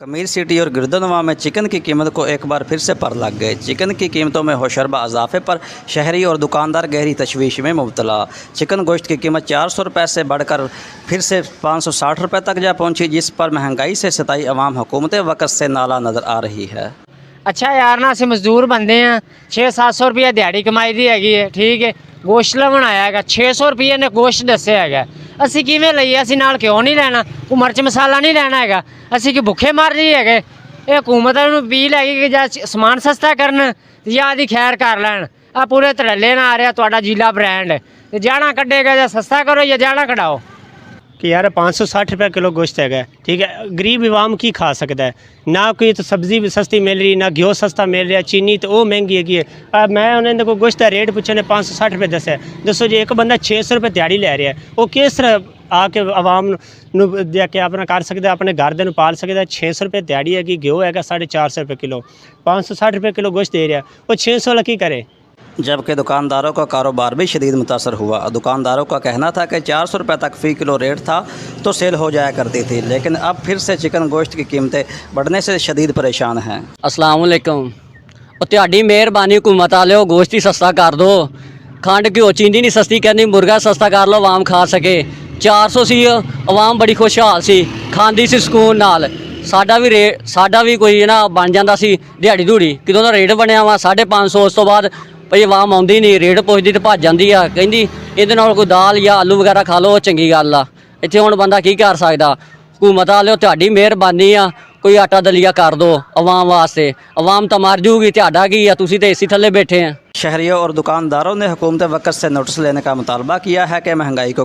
कमीर city और गिरदनवा में chicken की कीमत को एक बार फिर से पर लग गए। चिकन की कीमतों में होशरबा इजाफे पर शहरी और दुकानदार गहरी तशवीश में मुब्तला। चिकन गोश्त की कीमत 400 रुपये से बढ़कर फिर से 560 रुपये तक जा पहुंची, जिस पर महंगाई से सताई अवाम हुकूमत वक़्त से नाला नज़र आ रही है। अच्छा यार ना ਅਸੀਂ ਮਜ਼ਦੂਰ ਬੰਦੇ ਆ 600-700 ਰੁਪਏ ਦਿਹਾੜੀ ਕਮਾਈ ਦੀ ਹੈਗੀ ਹੈ, ਠੀਕ ਹੈ। ਗੋਸ਼ਤ ਬਣਾਇਆ ਹੈਗਾ 600 ਰੁਪਏ ਨੇ ਗੋਸ਼ਤ ਦੱਸਿਆ ਹੈਗਾ। ਅਸੀਂ ਕਿਵੇਂ ਲਈਏ? ਅਸੀਂ ਨਾਲ ਕਿਉਂ ਨਹੀਂ ਲੈਣਾ? ਕੋਈ ਮਿਰਚ ਮਸਾਲਾ ਨਹੀਂ ਲੈਣਾ ਹੈਗਾ? ਅਸੀਂ ਕਿ ਭੁੱਖੇ ਮਰ ਰਹੀ ਹੈਗੇ? ਇਹ ਹਕੂਮਤ ਨੂੰ ਅਪੀਲ ਹੈਗੀ ਕਿ ਜਾਂ ਸਮਾਨ ਸਸਤਾ ਕਰਨ ਜਾਂ ਆਦੀ ਖੈਰ ਕਰ ਲੈਣ। ਆ ਪੂਰੇ ਧੜੱਲੇ ਨਾਲ ਆ ਰਿਹਾ ਤੁਹਾਡਾ ਜ਼ਿਲ੍ਹਾ ਬ੍ਰਾਂਡ ਤੇ ਜਾਣਾ ਕੱਢੇਗਾ ਜਾਂ ਸਸਤਾ ਕਰੋ ਜਾਂ ਜਾਣਾ ਕਢਾਓ कि यार 560 रुपये किलो गोश्त है, ठीक है। गरीब आवाम की खा सकता है? ना कोई तो सब्ज़ी भी सस्ती मिल रही, ना घ्यो सस्ता मिल रहा, चीनी तो वो महंगी है। अब मैं उन्होंने को गोश्त का रेट पूछे ने 560 रुपये दस है। दसो जी एक बंदा 600 रुपये दिहाड़ी लै रहा है, वो किस तरह आके आवाम दे के अपना कर सकता, अपने घर दे पाल सकता। 600 रुपये दिहाड़ी है कि घ्यो है 450 रुपये किलो, 560 रुपये किलो गोश्त दे रहा है, वो 600 वाला की करे? जबकि दुकानदारों का कारोबार भी शदीद मुतासर हुआ। दुकानदारों का कहना था कि 400 रुपये तक फ़ी किलो रेट था तो सेल हो जाया करती थी, लेकिन अब फिर से चिकन गोश्त की कीमतें बढ़ने से शदीद परेशान हैं। अस्सलाम वालेकुम। ਉਹ ਤੁਹਾਡੀ ਮਿਹਰਬਾਨੀ हुकूमत वाले गोश्त ही सस्ता कर दो। खंड घ्यो चीनी नहीं सस्ती करनी, मुर्गा सस्ता कर लो, आवाम खा सके। 400 सी आवाम बड़ी खुशहाल सी, खांदी सी ਸਕੂਨ ਨਾਲ। ਸਾਡਾ ਵੀ ਕੋਈ ਨਾ ਬਣ ਜਾਂਦਾ ਸੀ ਦਿਹਾੜੀ ਧੂੜੀ। ਕਿਦੋਂ ਦਾ ਰੇਟ ਬਣਿਆ ਵਾ 550। ਉਸ ਤੋਂ ਬਾਅਦ ਭਈ ਆਵਾਮ ਆਉਂਦੀ ਨਹੀਂ, ਰੇਟ ਪੁੱਛਦੀ ਤੇ ਭੱਜ ਜਾਂਦੀ ਆ, ਕਹਿੰਦੀ ਇਹਦੇ ਨਾਲ ਕੋਈ ਦਾਲ ਜਾਂ ਆਲੂ ਵਗੈਰਾ ਖਾ ਲਓ, ਚੰਗੀ ਗੱਲ ਆ। ਇੱਥੇ ਹੁਣ ਬੰਦਾ ਕੀ ਕਰ ਸਕਦਾ? हुकूमत वाले ਤੁਹਾਡੀ ਮਿਹਰਬਾਨੀ ਆ, ਕੋਈ ਆਟਾ ਦਲੀਆ ਕਰ ਦੋ आवाम वास्ते। आवाम ਤਾਂ मर जूगी, ਤੁਹਾਡਾ ਕੀ ਆ? ਤੁਸੀਂ ਤੇ एसी थल्ले बैठे हैं। शहरियों और दुकानदारों ने हुकूमत वक़्त से नोटिस लेने का मुतालबा किया है कि महंगाई को